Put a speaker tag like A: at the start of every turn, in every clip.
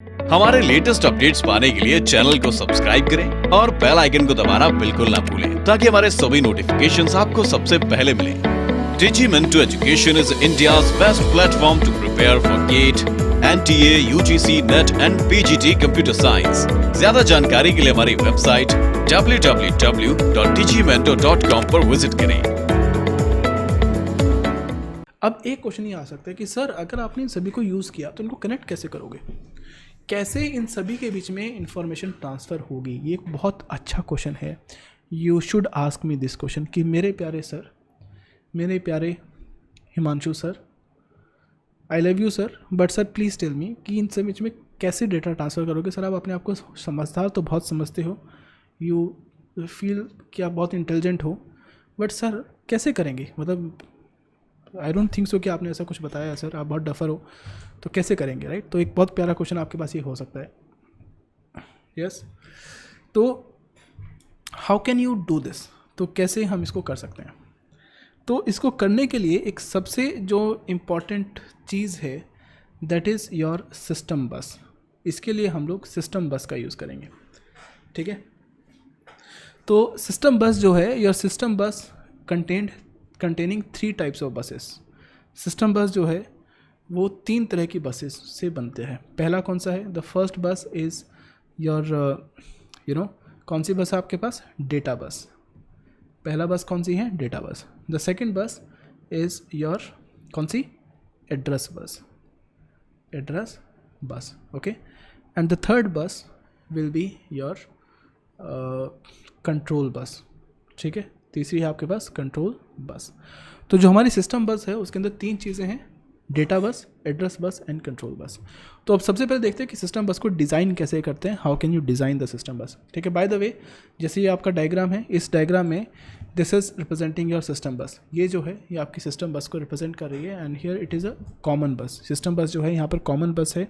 A: हमारे latest updates पाने के लिए चैनल को सब्सक्राइब करें और बेल आइकन को दबाना बिल्कुल ना भूलें ताकि हमारे सभी नोटिफिकेशंस आपको सबसे पहले मिलें। Digimentor Education is India's best platform to prepare for GATE, NTA, UGC, NET and PGT Computer Science। ज्यादा जानकारी के लिए हमारी वेबसाइट www.digimentor.com पर विजिट करें।
B: अब एक क्वेश्चन ये आ सकता है कि सर अगर आपने इन सभी को यूज़ किया तो इनको कनेक्ट कैसे करोगे, कैसे इन सभी के बीच में इंफॉर्मेशन ट्रांसफ़र होगी। ये एक बहुत अच्छा क्वेश्चन है। You should ask me this question कि मेरे प्यारे सर, मेरे प्यारे Himanshu sir, I love you sir, but sir please tell me कि इन सब बीच में कैसे डेटा ट्रांसफ़र करोगे। सर आप अपने आप को समझदार तो बहुत समझते हो, यू फील कि आप बहुत इंटेलिजेंट हो, बट सर कैसे करेंगे, मतलब आई डोंट थिंक सो कि आपने ऐसा कुछ बताया है सर, आप बहुत डफर हो तो कैसे करेंगे, राइट। तो एक बहुत प्यारा क्वेश्चन आपके पास ये हो सकता है। यस तो how can you do this, तो कैसे हम इसको कर सकते हैं। तो इसको करने के लिए एक सबसे जो इम्पॉर्टेंट चीज़ है दैट इज़ योर सिस्टम बस। इसके लिए हम लोग सिस्टम बस का यूज़ करेंगे, ठीक है। तो सिस्टम बस जो है, योर सिस्टम बस containing 3 types of buses. System बस जो है वो 3 तरह की बसेस से बनते हैं। पहला कौन सा है, द फर्स्ट बस इज़ योर कौन सी बस है आपके पास, डेटा बस। पहला बस कौन सी है, data bus. The second bus is your कौन सी, address bus, address bus, okay. And the third bus will be your control bus, ठीक है। तीसरी है आपके पास कंट्रोल बस। तो जो हमारी सिस्टम बस है उसके अंदर 3 चीज़ें हैं, डेटा बस, एड्रेस बस एंड कंट्रोल बस। तो अब सबसे पहले देखते हैं कि सिस्टम बस को डिज़ाइन कैसे करते हैं, how can you design the system बस, ठीक है। बाय द वे, जैसे ये आपका डायग्राम है, इस डायग्राम में this is representing your system बस। ये जो है ये आपकी सिस्टम बस को रिप्रेजेंट कर रही है and here it is a common बस। सिस्टम बस जो है यहाँ पर कॉमन बस है।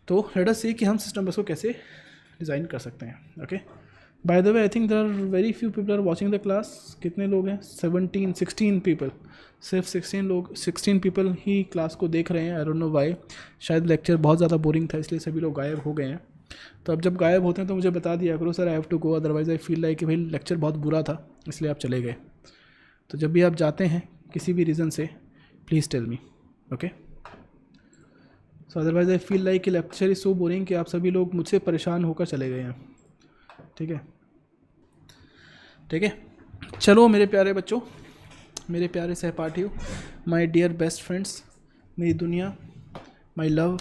B: तो लेट अस सी कि हम सिस्टम बस को कैसे डिज़ाइन कर सकते हैं, okay. By the way I think there are very few people are watching the class. कितने लोग हैं, 16 पीपल, सिर्फ 16 पीपल ही क्लास को देख रहे हैं। आई डोंट नो व्हाई, शायद लेक्चर बहुत ज़्यादा बोरिंग था इसलिए सभी लोग गायब हो गए हैं। तो अब जब गायब होते हैं तो मुझे बता दिया करो, sir I have to go, otherwise I feel like कि भाई लेक्चर बहुत बुरा था इसलिए आप चले गए। तो जब भी आप जाते हैं किसी भी रीज़न से, please tell me, okay. So otherwise I feel like कि लेक्चर इज़ सो बोरिंग कि आप सभी लोग मुझसे परेशान होकर चले गए हैं, ठीक है, ठीक है। चलो मेरे प्यारे बच्चों, मेरे प्यारे सहपाठियों, माय डियर बेस्ट फ्रेंड्स, मेरी दुनिया, माय लव,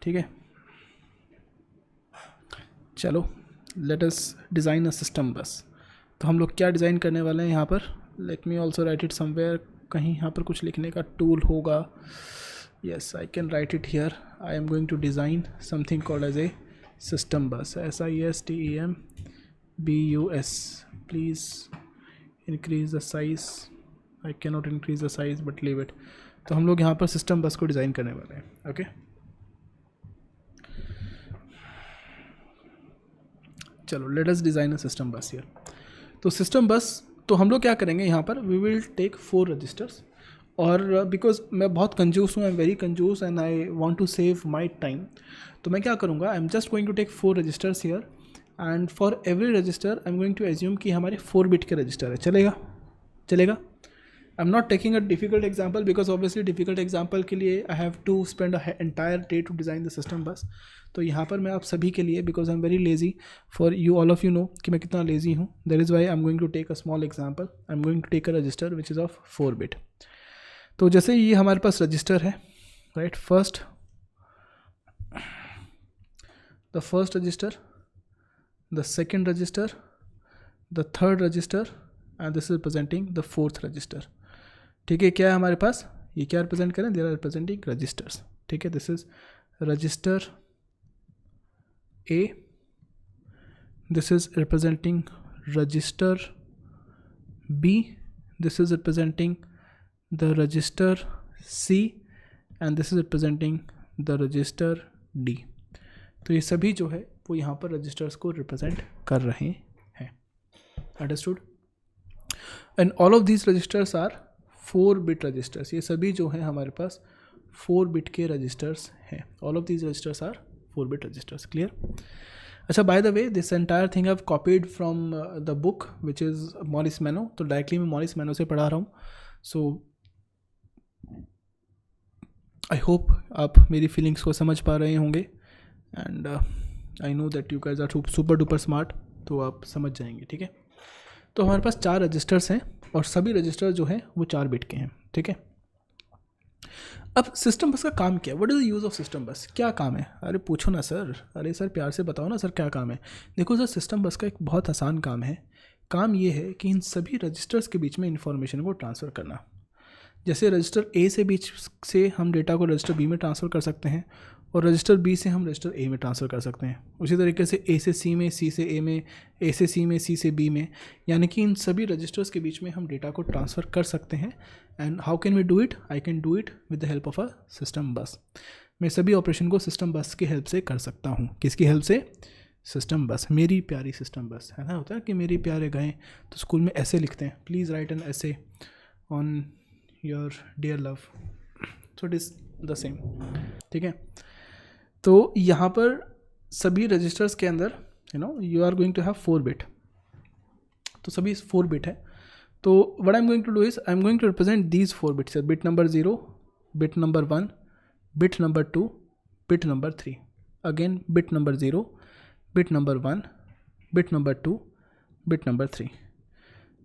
B: ठीक है। चलो let us design a system bus. तो हम लोग क्या डिज़ाइन करने वाले हैं यहाँ पर, let me also write it somewhere. कहीं यहाँ पर कुछ लिखने का टूल होगा, yes I can write it here. I am going to design something called as a system bus, SISTEMBUS। Please increase the size, I can not increase the size but leave it. तो हम लोग यहाँ पर system बस को design करने वाले हैं, ओके। चलो let us design a system bus here. तो सिस्टम बस, तो हम लोग क्या करेंगे यहाँ पर, वी विल टेक 4 रजिस्टर्स। और बिकॉज मैं बहुत कंजूस हूँ, आई एम वेरी कंजूस and I want to save my time, तो मैं क्या करूँगा, I am just going to take 4 registers here and for every register I am going to assume कि हमारे 4 बिट के रजिस्टर है। चलेगा, चलेगा। I am not taking a difficult example because obviously difficult example के लिए I have to spend a entire day to design the system bus. तो यहाँ पर मैं आप सभी के लिए, because I am very lazy, for you all of you know कि मैं कितना लेजी हूँ, that is why I am going to take a small example. I am going to take a register which is of 4 bit. तो जैसे ये हमारे पास register है, right, the first resistor, the second register, the third register and this is representing the 4th register, ठीक है। क्या है हमारे पास, ये क्या रिप्रेजेंट करें, देयर आर रिप्रेजेंटिंग रजिस्टर्स, ठीक है। This is register A, this is representing register B, this is representing the register C and this is representing the register D। तो ये सभी जो है वो यहाँ पर रजिस्टर्स को रिप्रेजेंट कर रहे हैं, understood. And all of these registers are 4 bit registers. ये सभी जो हैं हमारे पास 4 बिट के रजिस्टर्स हैं. All of these registers are 4 bit registers. Clear? अच्छा, by the way this entire thing I have copied from the book which is Morris Mano. तो डायरेक्टली मैं मॉरिस मैनो से पढ़ा रहा हूँ. सो आई होप आप मेरी फीलिंग्स को समझ पा रहे होंगे. And I know that you guys are super duper smart. तो आप समझ जाएंगे. ठीक है? तो हमारे पास 4 रजिस्टर्स हैं और सभी रजिस्टर जो हैं वो 4 बिट के हैं. ठीक है? अब सिस्टम बस का काम क्या है? What is the use of system बस? क्या काम है? अरे पूछो ना सर. अरे सर प्यार से बताओ ना सर क्या काम है. देखो सर, सिस्टम बस का एक बहुत आसान काम है. काम ये है कि इन सभी रजिस्टर्स के बीच में इंफॉर्मेशन को ट्रांसफ़र करना. जैसे रजिस्टर ए से बीच से हम डेटा को रजिस्टर बी में ट्रांसफ़र कर सकते हैं और रजिस्टर बी से हम रजिस्टर ए में ट्रांसफ़र कर सकते हैं. उसी तरीके से ए से सी में, सी से ए में, ए से सी में, सी से बी में. यानी कि इन सभी रजिस्टर्स के बीच में हम डेटा को ट्रांसफ़र कर सकते हैं. And how can we do it? I can do it with the help of a system bus. मैं सभी ऑपरेशन को सिस्टम बस की हेल्प से कर सकता हूँ. किसकी हेल्प से? सिस्टम बस. मेरी प्यारी सिस्टम बस. है ना, होता है कि मेरे प्यारे गए तो स्कूल में ऐसे लिखते हैं, please write an essay on your dear love. So it is the same. ठीक है? तो यहाँ पर सभी रजिस्टर्स के अंदर you are going to have 4 bit. तो सभी 4 बिट है. तो what I am going to do is I am going to represent these 4 bits. Bit number 0, bit number 1, bit number 2, bit number 3. Again bit number 0, bit number 1, bit number 2, bit number 3.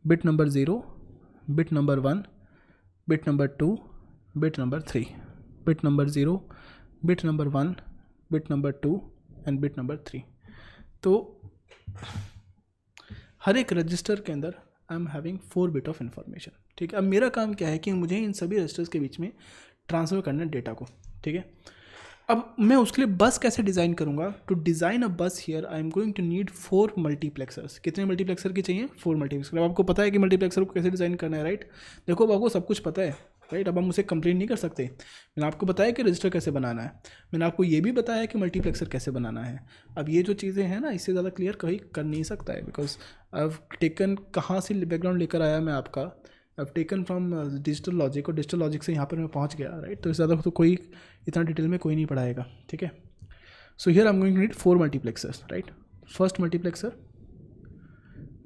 B: Bit number 0, bit number 1, bit number 2, bit number 3. Bit number 0, bit number 1, bit number 2 and bit number 3. तो हर एक register के अंदर I am having 4 bit of information. ठीक है? अब मेरा काम क्या है कि मुझे इन सभी रजिस्टर्स के बीच में ट्रांसफ़र करना है डेटा को. ठीक है? अब मैं उसके लिए बस कैसे डिज़ाइन करूँगा? To design a bus here I am going to need 4 multiplexers. कितने मल्टीप्लेक्सर की चाहिए? 4 मल्टीप्लेक्सर. अब आपको पता है कि मल्टीप्लेक्सर को कैसे डिज़ाइन करना है, राइट? देखो, अब आपको सब कुछ पता है, राइट? अब हम मुझसे कंप्लेन नहीं कर सकते. मैंने आपको बताया कि रजिस्टर कैसे बनाना है. मैंने आपको ये भी बताया कि मल्टीप्लेक्सर कैसे बनाना है. अब ये जो चीज़ें हैं ना, इससे ज़्यादा क्लियर कहीं कर नहीं सकता है. बिकॉज आई हैव टेकन, कहाँ से बैकग्राउंड लेकर आया मैं आपका, I have taken from digital logic, और डिजिटल लॉजिक से यहाँ पर मैं पहुँच गया, राइट? तो इससे ज़्यादा तो कोई इतना डिटेल में कोई नहीं पढ़ाएगा. ठीक है? So here I am going to need 4 multiplexers, right? First multiplexer,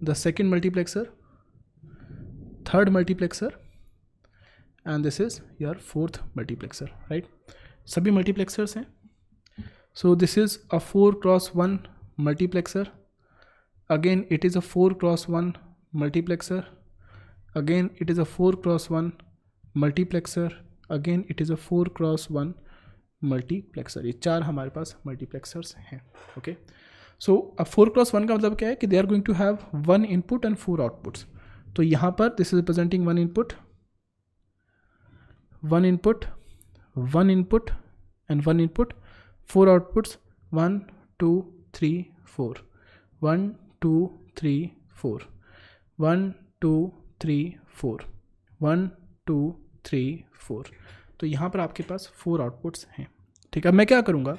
B: the second multiplexer, third multiplexer, and this is your 4th multiplexer, right? सभी multiplexers हैं. So this is a 4x1 multiplexer. Again it is a 4x1 multiplexer. Again it is a 4x1 multiplexer. Again it is a 4x1 multiplexer. ये 4 हमारे पास multiplexers हैं. Okay? So a 4x1 का मतलब क्या है कि they are going to have 1 input and 4 outputs. तो यहाँ पर this is representing 1 input, 1 input, 1 input and 1 input, 4 outputs, 1 2 3 4, 1 2 3 4, 1 2 3 4, 1 2 3 4. तो यहाँ पर आपके पास 4 आउटपुट्स हैं. ठीक है? अब मैं क्या करूँगा,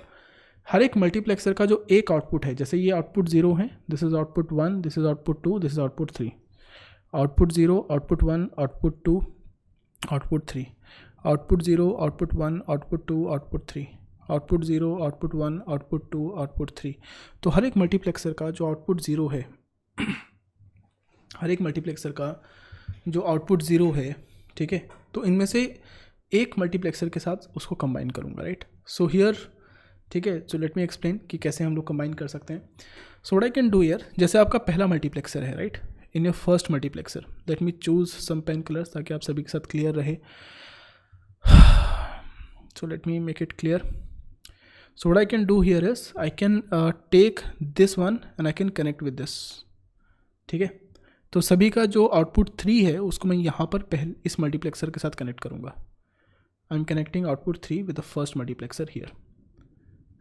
B: हर एक मल्टीप्लेक्सर का जो एक आउटपुट है, जैसे ये आउटपुट 0 है, this is output 1, this is output 2, this is output 3. Output 0, output 1, output 2, output 3. Output 0, output 1, output 2, output 3. Output 0, output 1, output 2, output 3. तो हर एक मल्टीप्लेक्सर का जो आउटपुट 0 है हर एक मल्टीप्लेक्सर का जो आउटपुट 0 है, ठीक है, तो इनमें से एक मल्टीप्लेक्सर के साथ उसको कंबाइन करूँगा, राइट? सो हियर, ठीक है, सो लेट मी एक्सप्लेन कि कैसे हम लोग कंबाइन कर सकते हैं. So what I can do here, जैसे आपका पहला मल्टीप्लेक्सर है, right? In your first multiplexer, let me choose some pen colours ताकि आप सभी के साथ क्लियर रहे. So let me make it clear. So what I can do here is I can take this one and I can connect with this. ठीक है? तो सभी का जो आउटपुट 3 है उसको मैं यहाँ पर पहले इस मल्टीप्लेक्सर के साथ कनेक्ट करूँगा. I am connecting output 3 with the first multiplexer here.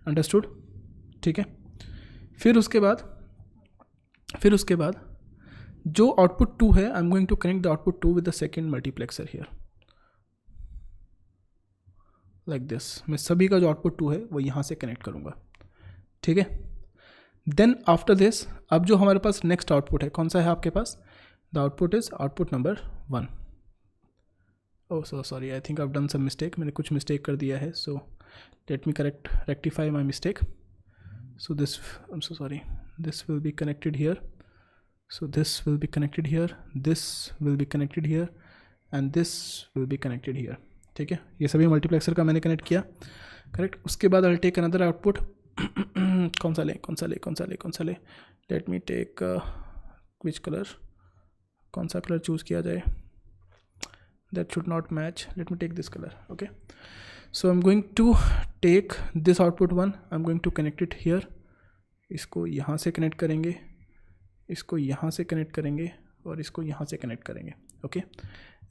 B: Understood? ठीक है? फिर उसके बाद जो आउटपुट 2 है, I am going to connect the output 2 with the second multiplexer here, like this. मैं सभी का जो आउटपुट 2 है वो यहाँ से कनेक्ट करूँगा. ठीक है? देन आफ्टर दिस, अब जो हमारे पास नेक्स्ट आउटपुट है, कौन सा है आपके पास? The output is output number 1. Oh so sorry, I think I have done some mistake, मैंने कुछ मिस्टेक कर दिया है. So let me rectify my mistake. So this, I'm so sorry, this will be connected here, so this will be connected here, this will be connected here, and this will be connected here. ठीक है, ये सभी multiplexer का मैंने connect किया. Correct. उसके बाद I'll take another output. कौन सा ले. Let me take which color, कौन सा कलर चूज़ किया जाए. That should not match. Let me take this color. Okay. So I'm going to take this output one, I'm going to connect it here. इसको यहाँ से connect करेंगे, इसको यहाँ से कनेक्ट करेंगे और इसको यहाँ से कनेक्ट करेंगे. Okay.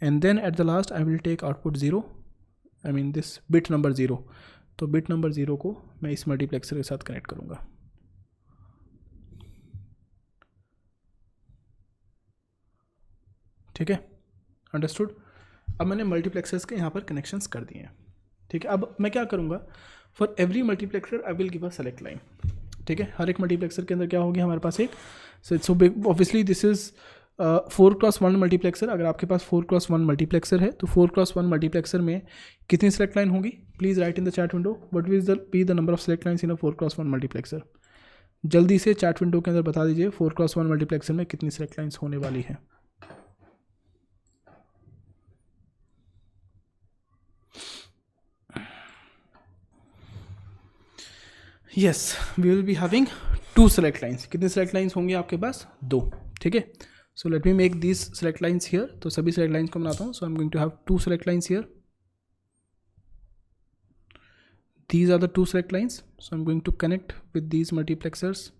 B: And then at the last I will take output 0, I mean this bit number 0. तो बिट नंबर 0 को मैं इस मल्टीप्लेक्सर के साथ कनेक्ट करूँगा. ठीक है, अंडरस्टूड. अब मैंने मल्टीप्लेक्सर्स के यहाँ पर कनेक्शंस कर दिए हैं. ठीक है, अब मैं क्या करूँगा, for every multiplexer I will give a select line. ठीक है, हर एक मल्टीप्लेक्सर के अंदर क्या होगी हमारे पास एक. So obviously this is 4x1 multiplexer. अगर आपके पास 4x1 मल्टीप्लेक्सर है तो 4x1 मल्टीप्लेक्सर में कितनी सेलेक्ट लाइन होगी. Please write in the chat window what will be the number of select lines in a 4x1 multiplexer. जल्दी से चैट विंडो के अंदर बता दीजिए 4x1 मल्टीप्लेक्सर में कितनी सेलेक्ट लाइन्स होने वाली है. Yes, we will be having 2 select lines. कितने सेलेक्ट लाइन्स होंगे आपके पास, 2. ठीक है. So let me make these select lines here. तो सभी सेलेक्ट लाइन्स को बनाता हूँ. So I am going to have 2 select lines here. These are the 2 select lines. So I am going to connect with these multiplexers.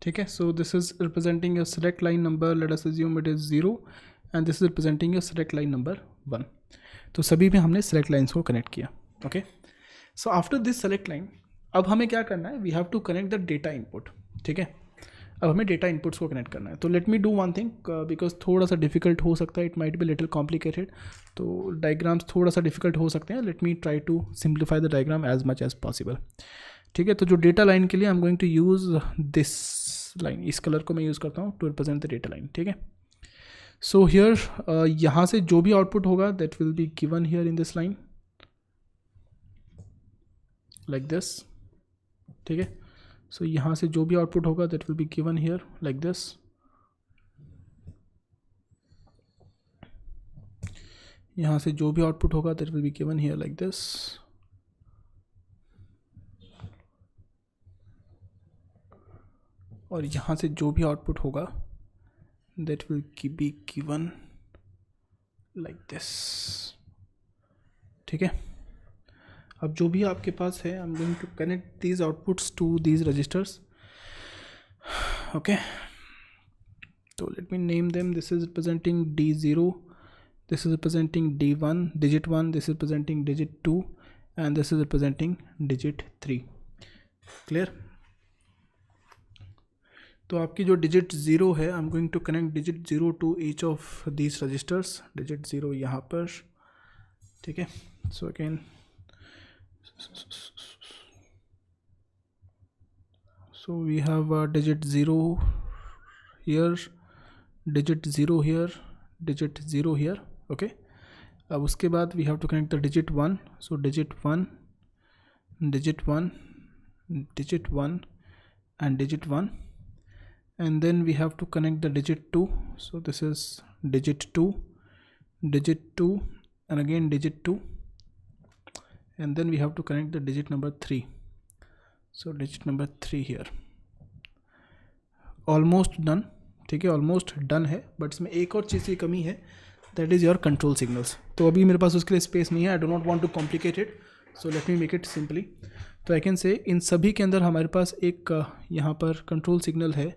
B: ठीक है. So this is representing your select line number, let us assume it is 0 and this is representing your select line number 1. तो सभी में हमने select lines को कनेक्ट किया. Okay. So after this select line अब हमें क्या करना है, we have to connect the data input. ठीक है, अब हमें डेटा इनपुट्स को कनेक्ट करना है. तो let me do one thing, because थोड़ा सा डिफिकल्ट हो सकता है, it might be little complicated. तो डायग्राम्स थोड़ा सा डिफिकल्ट हो सकते हैं. Let me try to simplify the diagram as much as possible. ठीक है. तो जो डेटा लाइन के लिए I am going to use this line, इस कलर को मैं यूज़ करता हूँ to represent the data line. ठीक है. सो हियर यहाँ से जो भी आउटपुट होगा that will be given here in this line like this. ठीक है. सो यहाँ से जो भी आउटपुट होगा that will be given here like this. यहाँ से जो भी आउटपुट होगा that will be given here like this. और यहाँ से जो भी आउटपुट होगा that will be given like this. ठीक है. अब जो भी आपके पास है I am going to connect these outputs to these registers. Okay. तो let me name them. This is representing D0, this is representing D1 digit 1, this is representing digit 2 and this is representing digit 3. Clear. तो आपकी जो digit 0 है I am going to connect digit 0 to each of these registers. digit 0 यहाँ पर. ठीक है. So again so we have digit 0 here, digit 0 here, digit 0 here. okay. अब उसके बाद we have to connect the digit 1. so digit 1, digit 1, digit 1 and digit 1, and then we have to connect the digit 2. so this is digit 2, digit 2 and again digit 2, and then we have to connect the digit number 3. so digit number 3 here. almost done. ठीक है, almost done है. But इसमें एक और चीज़ की कमी है, that is your control signals. तो अभी मेरे पास उसके लिए स्पेस नहीं है. I do not want to complicate it, so let me make it simply. तो आई कैन से इन सभी के अंदर हमारे पास एक यहाँ पर कंट्रोल सिग्नल है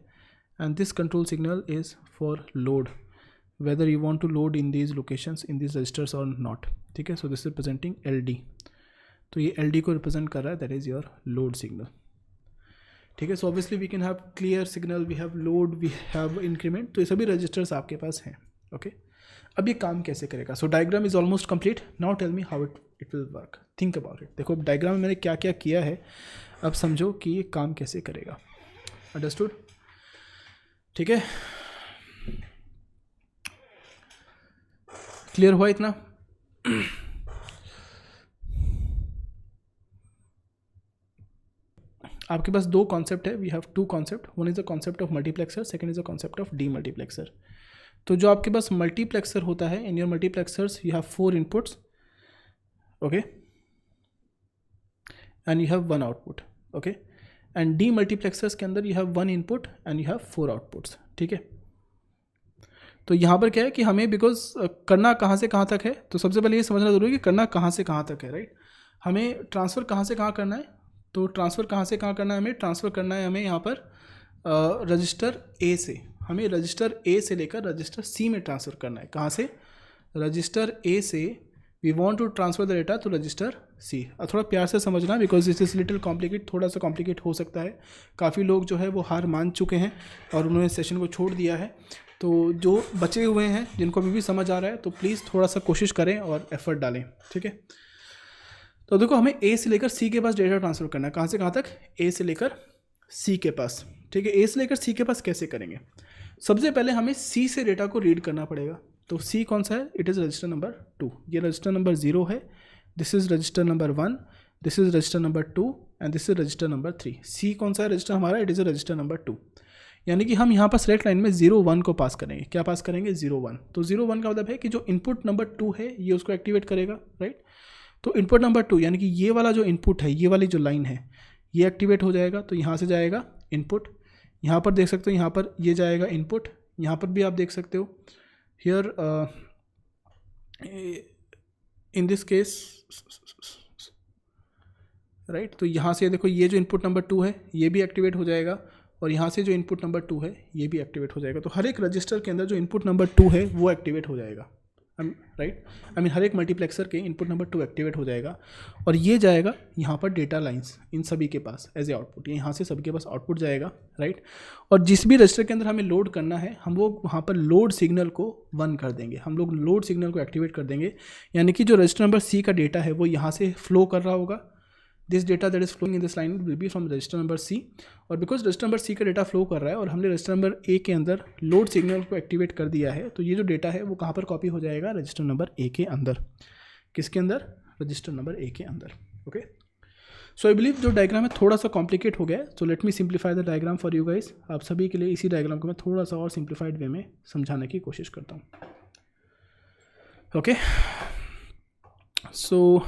B: and this control signal is for load, whether you want to load in these locations in these registers और नॉट. ठीक है. So this is representing LD. तो ये एल डी को रिप्रेजेंट कर रहा है, that is your load signal. ठीक है, so obviously we can have clear signal, we have load, we have increment, तो ये सभी रजिस्टर्स आपके पास हैं। ओके, अब ये काम कैसे करेगा? So diagram is almost complete, now tell me how it will work, think about it. देखो डायग्राम में मैंने क्या क्या किया है, अब समझो कि ये काम कैसे करेगा। अंडरस्टूड? ठीक है, क्लियर हुआ इतना? आपके पास दो कॉन्सेप्ट है, we have two concept, one is the concept of multiplexer, second is the concept of demultiplexer. तो जो आपके पास मल्टीप्लेक्सर होता है, in your multiplexers you have 4 inputs, okay, and you have 1 output, okay, and demultiplexers के अंदर you have 1 input and you have 4 outputs. ठीक है, तो यहाँ पर क्या है कि हमें बिकॉज करना कहाँ से कहाँ तक है, तो सबसे पहले ये समझना जरूरी है कि करना कहाँ से कहाँ तक है, राइट। हमें ट्रांसफ़र कहाँ से कहाँ करना है, तो ट्रांसफ़र कहाँ से कहाँ करना है, हमें ट्रांसफ़र करना है हमें यहाँ पर रजिस्टर ए से, हमें रजिस्टर ए से लेकर रजिस्टर सी में ट्रांसफ़र करना है। कहाँ से? रजिस्टर ए से we want to transfer the data to register C. अब थोड़ा प्यार से समझना, because this is little complicate, थोड़ा सा कॉम्प्लिकेट हो सकता है। काफ़ी लोग जो है वो हार मान चुके हैं और उन्होंने सेशन को छोड़ दिया है, तो जो बचे हुए हैं जिनको अभी भी समझ आ रहा है तो प्लीज़ थोड़ा सा कोशिश करें और एफर्ट डालें। ठीक है, तो देखो हमें ए से लेकर सी के पास डेटा ट्रांसफ़र करना है। कहाँ से कहाँ तक? ए से लेकर सी के पास। ठीक है, ए से लेकर सी के पास कैसे करेंगे? सबसे पहले हमें सी से डेटा को रीड करना पड़ेगा। तो सी कौन सा है? इट इज़ रजिस्टर नंबर 2, ये रजिस्टर नंबर 0 है, this is register number 1, this is register number 2 and this is register number 3। सी कौन सा है रजिस्टर हमारा? It is register number 2। यानी कि हम यहाँ पर सेलेक्ट लाइन में 0 1 को पास करेंगे। क्या पास करेंगे? 0 1। तो 0 1 का मतलब है कि जो इनपुट नंबर 2 है ये उसको एक्टिवेट करेगा, राइट। तो इनपुट नंबर 2 यानी कि ये वाला जो इनपुट है, ये वाली जो लाइन है ये एक्टिवेट हो जाएगा। तो यहाँ से जाएगा इनपुट, यहाँ पर देख सकते हो, यहाँ पर ये जाएगा इनपुट, यहाँ पर भी आप देख सकते हो here in this case, right. तो यहाँ से देखो ये जो इनपुट नंबर 2 है ये भी एक्टिवेट हो जाएगा और यहाँ से जो इनपुट नंबर 2 है ये भी एक्टिवेट हो जाएगा। तो हर एक रजिस्टर के अंदर जो इनपुट नंबर 2 है वो एक्टिवेट हो जाएगा, राइट। आई मीन हर एक मल्टीप्लेक्सर के इनपुट नंबर 2 एक्टिवेट हो जाएगा और ये जाएगा यहाँ पर डेटा लाइंस इन सभी के पास एज ए आउटपुट। ये यहाँ से सभी के पास आउटपुट जाएगा, राइट। और जिस भी रजिस्टर के अंदर हमें लोड करना है हम लोग वहाँ पर लोड सिग्नल को 1 कर देंगे, हम लोग लोड सिग्नल को एक्टिवेट कर देंगे। यानी कि जो रजिस्टर नंबर सी का डेटा है वो यहाँ से फ्लो कर रहा होगा। This data that is flowing in this line will be from register number C. और बिकॉज रजिस्टर नंबर सी का डेटा फ्लो कर रहा है और हमने रजिस्टर नंबर ए के अंदर लोड सिग्नल को एक्टिवेट कर दिया है, तो ये जो डेटा है वो कहाँ पर कॉपी हो जाएगा? रजिस्टर नंबर ए के अंदर। किसके अंदर? रजिस्टर नंबर ए के अंदर। ओके, सो आई बिलीव जो डायग्राम है थोड़ा सा कॉम्प्लिकेट हो गया है, so let me simplify the diagram for you guys. आप सभी के लिए इसी डायग्राम को मैं थोड़ा सा और सिंप्लीफाइड वे में समझाने की कोशिश करता हूँ। Okay, so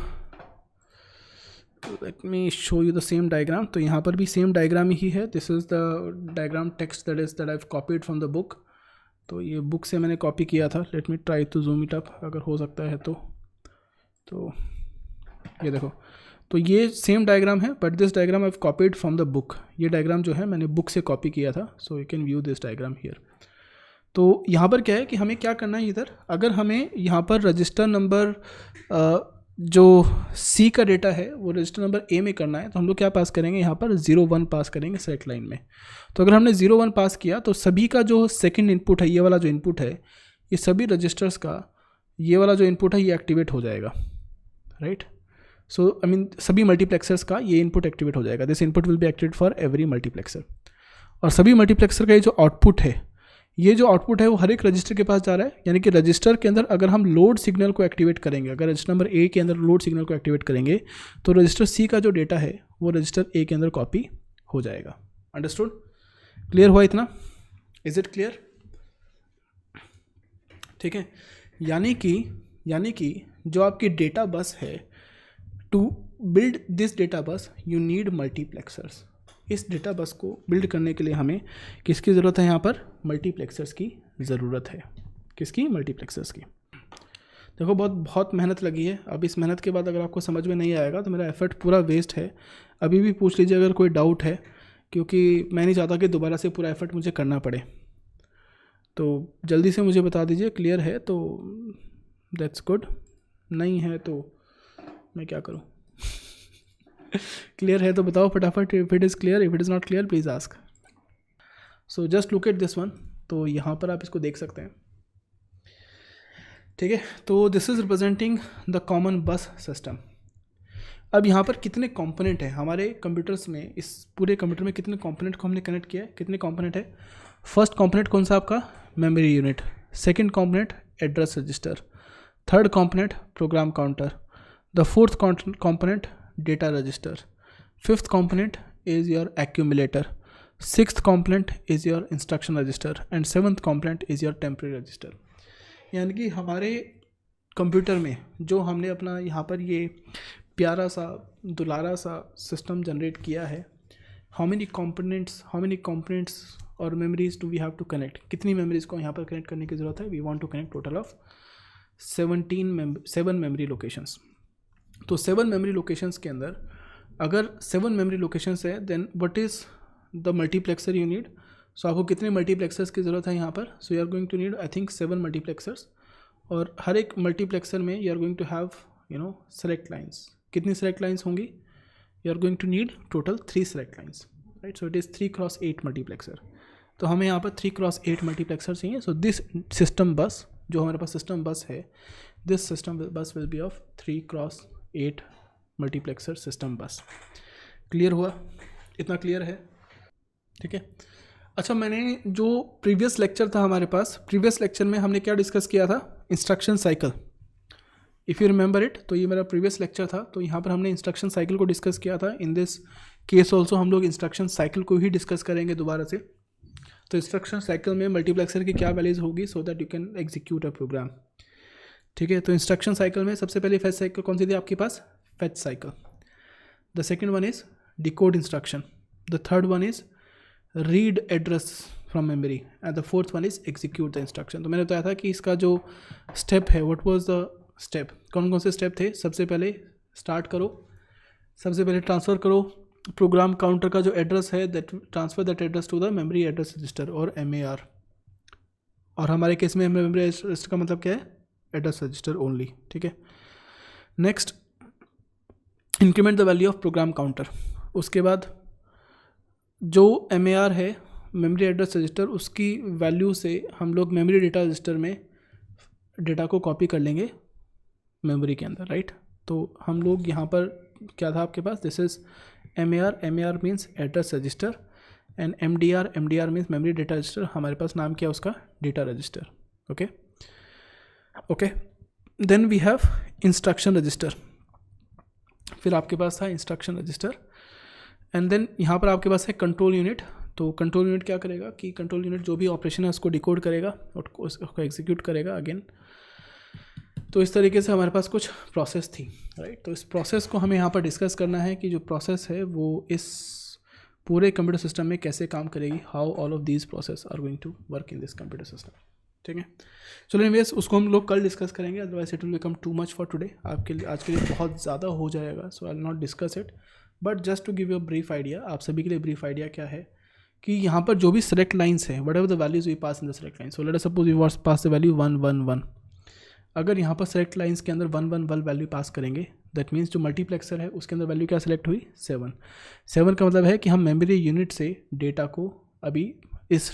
B: let me show you the same diagram. तो यहाँ पर भी सेम डायग्राम ही है। This is the diagram text that is that I have copied from the book. तो ये बुक से मैंने कॉपी किया था। Let me try to zoom it up, अगर हो सकता है तो ये देखो, तो ये सेम डायग्राम है but this diagram I have copied from the book. ये डायग्राम जो है मैंने बुक से कॉपी किया था, so you can view this diagram here. तो यहाँ पर क्या है कि हमें क्या करना है इधर, अगर हमें यहाँ पर रजिस्टर नंबर जो सी का डेटा है वो रजिस्टर नंबर ए में करना है, तो हम लोग क्या पास करेंगे? यहाँ पर 0 1 पास करेंगे सेलेक्ट लाइन में। तो अगर हमने 0 1 पास किया तो सभी का जो सेकंड इनपुट है, ये वाला जो इनपुट है, ये सभी रजिस्टर्स का ये वाला जो इनपुट है ये एक्टिवेट हो जाएगा, राइट। सो आई मीन सभी मल्टीप्लेक्सर्स का ये इनपुट एक्टिवेट हो जाएगा। This input will be activate for every multiplexer. और सभी मल्टीप्लेक्सर का ये जो आउटपुट है, ये जो आउटपुट है वो हर एक रजिस्टर के पास जा रहा है। यानी कि रजिस्टर के अंदर अगर हम लोड सिग्नल को एक्टिवेट करेंगे, अगर रजिस्टर नंबर ए के अंदर लोड सिग्नल को एक्टिवेट करेंगे तो रजिस्टर सी का जो डेटा है वो रजिस्टर ए के अंदर कॉपी हो जाएगा। अंडरस्टूड? क्लियर हुआ इतना? Is it clear? ठीक है, यानी कि जो आपकी डेटा बस है, to build this data bus you need multiplexers. इस डेटा बस को बिल्ड करने के लिए हमें किसकी ज़रूरत है? यहाँ पर मल्टीप्लेक्सर्स की ज़रूरत है। किसकी? मल्टीप्लेक्सर्स की। देखो बहुत मेहनत लगी है। अब इस मेहनत के बाद अगर आपको समझ में नहीं आएगा तो मेरा एफर्ट पूरा वेस्ट है। अभी भी पूछ लीजिए अगर कोई डाउट है, क्योंकि मैं नहीं चाहता कि दोबारा से पूरा एफर्ट मुझे करना पड़े। तो जल्दी से मुझे बता दीजिए, क्लियर है तो दैट्स गुड, नहीं है तो मैं क्या करूँ। क्लियर है तो बताओ फटाफट, if it is clear, if it is not clear please ask. So just look at this one, तो यहाँ पर आप इसको देख सकते हैं, ठीक है। तो this is representing the common बस सिस्टम। अब यहाँ पर कितने कंपोनेंट हैं हमारे कंप्यूटर्स में, इस पूरे कंप्यूटर में कितने कंपोनेंट को हमने कनेक्ट किया है, कितने कंपोनेंट है? फर्स्ट कंपोनेंट कौन सा आपका? Memory unit. Second component address register. Third component program counter. The fourth component data register. Fifth component is your accumulator. Sixth component is your instruction register and seventh component is your temporary register. यानी कि हमारे computer में जो हमने अपना यहाँ पर ये प्यारा सा दुलारा सा सिस्टम जनरेट किया है, हाउ मेनी कंपोनेंट्स और memories do we have to connect, कितनी मेमोरीज को यहाँ पर कनेक्ट करने की ज़रूरत है? We want to connect total of 7 memory locations. तो 7 मेमोरी लोकेशंस के अंदर अगर 7 मेमोरी लोकेशंस है, then what is the multiplexer you need? So आपको कितने मल्टीप्लेक्सर्स की ज़रूरत है यहाँ पर? So you are going to need I think 7 multiplexers, और हर एक मल्टीप्लेक्सर में you are going to have select lines. कितनी सेलेक्ट लाइन्स होंगी? You are going to need total 3 select lines, right. So it is 3x8 multiplexer. तो हमें यहाँ पर 3x8 मल्टीप्लेक्सर चाहिए। सो दिस सिस्टम बस, जो हमारे पास सिस्टम बस है, दिस सिस्टम बस will B of 3x8 multiplexer system बस। क्लियर हुआ? इतना क्लियर है, ठीक है। अच्छा, मैंने जो प्रीवियस लेक्चर था हमारे पास, प्रीवियस लेक्चर में हमने क्या डिस्कस किया था? Instruction cycle. If you remember it, तो ये मेरा प्रीवियस लेक्चर था। तो यहाँ पर हमने इंस्ट्रक्शन साइकिल को डिस्कस किया था। इन दिस केस ऑल्सो हम लोग इंस्ट्रक्शन साइकिल को ही डिस्कस करेंगे दोबारा से। तो इंस्ट्रक्शन साइकिल में मल्टीप्लेक्सर की क्या वैल्यूज होगी, so that you can execute a program, ठीक है। तो इंस्ट्रक्शन साइकिल में सबसे पहले फेच साइकिल कौन सी थी आपके पास? Fetch cycle. The second one is decode instruction. The third one is read address from memory and the fourth one is execute the instruction. तो मैंने बताया था कि इसका जो स्टेप है, व्हाट वाज द स्टेप, कौन कौन से स्टेप थे? सबसे पहले स्टार्ट करो, सबसे पहले ट्रांसफ़र करो प्रोग्राम काउंटर का जो एड्रेस है, that transfer that address to the memory address register और MAR। और हमारे केस में मेमोरी एड्रेस रजिस्टर का मतलब क्या है? एड्रेस रजिस्टर ओनली, ठीक है। Next, increment the value of program counter. उसके बाद जो MAR है, मेमोरी एड्रेस रजिस्टर, उसकी वैल्यू से हम लोग मेमोरी डेटा रजिस्टर में डेटा को कॉपी कर लेंगे मेमोरी के अंदर, राइट। तो हम लोग यहाँ पर क्या था आपके पास? This is MAR means address register and MDR means memory data register. हमारे पास नाम क्या है उसका? Data register, okay. Then we have instruction register. फिर आपके पास था इंस्ट्रक्शन रजिस्टर एंड देन यहाँ पर आपके पास है कंट्रोल यूनिट। तो कंट्रोल यूनिट क्या करेगा कि कंट्रोल यूनिट जो भी ऑपरेशन है उसको डिकोड करेगा और उसको एग्जीक्यूट करेगा अगेन। तो इस तरीके से हमारे पास कुछ प्रोसेस थी, राइट। तो इस प्रोसेस को हमें यहाँ पर डिस्कस करना है कि जो प्रोसेस है वो इस पूरे कंप्यूटर सिस्टम में कैसे काम करेगी, how all of these process are going to work in this computer system, ठीक है। चलो एनीवेज, उसको हम लोग कल डिस्कस करेंगे, otherwise it will become too much for today. आपके लिए आज के लिए बहुत ज़्यादा हो जाएगा, so I will not discuss it, but just to give you a brief idea. आप सभी के लिए ब्रीफ आइडिया क्या है कि यहाँ पर जो भी सेलेक्ट लाइन्स हैं, whatever the values we pass in the select line, so let us suppose we pass the value 1 1 1। अगर यहाँ पर सेलेक्ट लाइन्स के अंदर 1 1 1 वैल्यू पास करेंगे, दैट मीन्स जो मल्टीप्लेक्सर है उसके अंदर वैल्यू क्या सेलेक्ट हुई? 7। 7 का मतलब है कि हम मेमोरी यूनिट से डेटा को अभी इस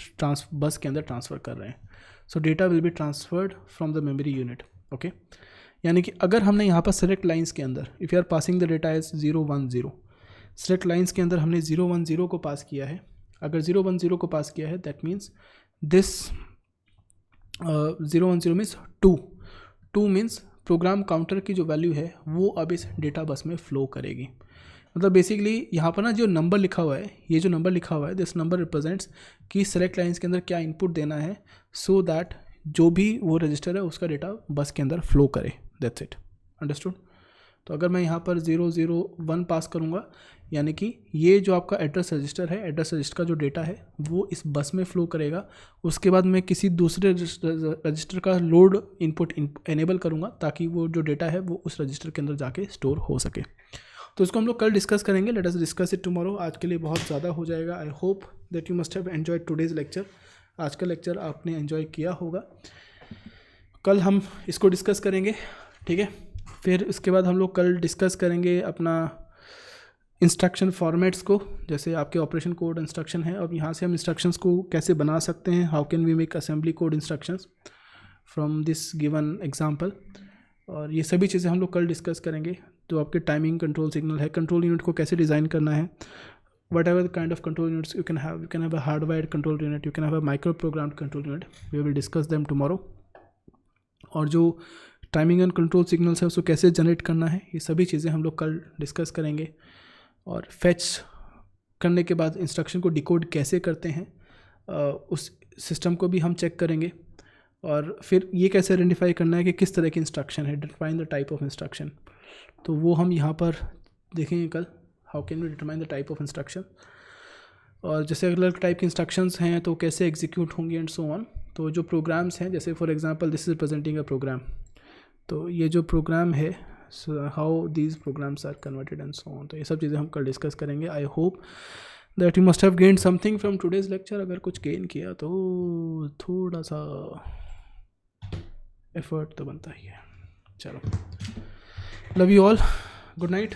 B: बस के अंदर ट्रांसफ़र कर रहे हैं। सो data will be transferred from the memory unit, okay. यानी कि अगर हमने यहाँ पर सेलेक्ट लाइन्स के अंदर, if you are passing the data is 0 1 0, select lines के अंदर हमने 0 1 0 को पास किया है। अगर 0 1 0 को पास किया है, that means this 0 1 0 means 2 means program counter की जो वैल्यू है वो अब इस डेटा बस में फ़्लो करेगी। मतलब बेसिकली यहाँ पर ना जो नंबर लिखा हुआ है, ये जो नंबर लिखा हुआ है, दिस नंबर रिप्रेजेंट्स कि सेलेक्ट लाइन्स के अंदर क्या इनपुट देना है, सो दैट जो भी वो रजिस्टर है उसका डेटा बस के अंदर फ्लो करे, दैट्स इट, अंडरस्टूड। तो अगर मैं यहाँ पर 0 0 1 पास करूँगा, यानी कि ये जो आपका एड्रेस रजिस्टर है, एड्रेस रजिस्टर का जो डेटा है वो इस बस में फ़्लो करेगा। उसके बाद मैं किसी दूसरे रजिस्टर का लोड इनपुट एनेबल करूँगा ताकि वो जो डेटा है वो उस रजिस्टर के अंदर जाके स्टोर हो सके। तो इसको हम लोग कल डिस्कस करेंगे, let us discuss it tomorrow. आज के लिए बहुत ज़्यादा हो जाएगा। आई hope that you must have enjoyed today's lecture. आज का लेक्चर आपने एन्जॉय किया होगा। कल हम इसको डिस्कस करेंगे, ठीक है। फिर उसके बाद हम लोग कल डिस्कस करेंगे अपना इंस्ट्रक्शन फॉर्मेट्स को, जैसे आपके ऑपरेशन कोड इंस्ट्रक्शन है और यहाँ से हम इंस्ट्रक्शंस को कैसे बना सकते हैं, how can we make assembly code instructions from this given example, और ये सभी चीज़ें हम लोग कल डिस्कस करेंगे। तो आपके टाइमिंग कंट्रोल सिग्नल है, कंट्रोल यूनिट को कैसे डिज़ाइन करना है, whatever the kind of control units you can have a hardwired control unit, you can have a micro programmed control unit, we will discuss them tomorrow. और जो timing and control signals है उसको कैसे generate करना है, ये सभी चीज़ें हम लोग कल डिस्कस करेंगे। और फैच करने के बाद इंस्ट्रक्शन को डिकोड कैसे करते हैं उस सिस्टम को भी हम चेक करेंगे। और फिर ये कैसे आइडेंटिफाई करना है कि किस तरह की इंस्ट्रक्शन है, define the type of instruction, तो वो हम यहाँ पर देखेंगे कल, how can we determine the type of instruction. और जैसे अलग अलग टाइप के इंस्ट्रक्शंस हैं तो कैसे एग्जीक्यूट होंगे एंड सो ऑन। तो जो प्रोग्राम्स हैं, जैसे for example this is presenting a program, तो ये जो प्रोग्राम है, how these programs are converted and so on, तो ये सब चीज़ें हम कल डिस्कस करेंगे। I hope that you must have gained something from today's lecture. अगर कुछ गेन किया तो थोड़ा सा एफर्ट तो बनता ही है। चलो, love you all, good night.